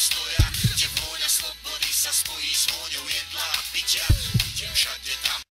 postojach, kde vôňa slobody sa spojí s vôňou jedla a pitia. Idem všade tam.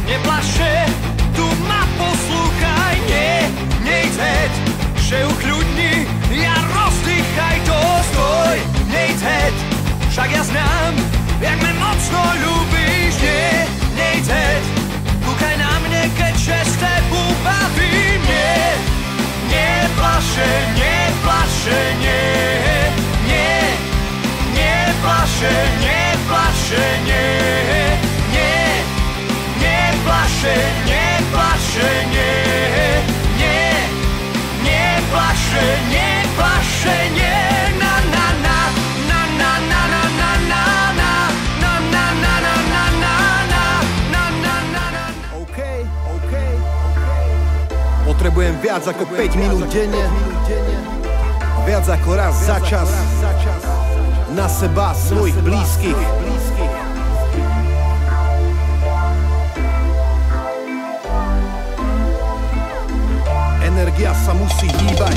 Neplaše, tu ma poslúchaj, nejdź heď, že ukľudni, ja rozdýchaj to, stoj, nejdź heď, však ja znám, jak me mocno ľúbíš, nejdź heď, kúkaj na mne, keďže s tebou bavím, neplaše, neplaše, neplaše, neplaše, neplaše, neplaše, neplaše, neplaše, na na na na na na na na na na na na na na na na na na. OK. Potrebujem viac ako 5 minút denne, viac ako raz za čas, na seba, svojich blízkych. Energia sa musí hýbať.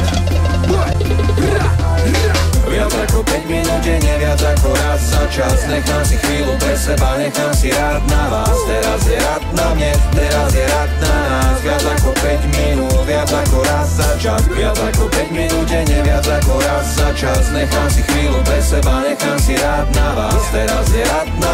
Viac ako 5 minút denne, viac ako raz za čas. Nechám si chvíľu pre seba, nechám si rád na vás. Teraz je rád na mne, teraz je rád na nás. Viac ako 5 minút, viac ako raz za čas. Viac ako 5 minút denne, viac ako raz za čas. Nechám si chvíľu pre seba, nechám si rád na vás. Teraz je rád na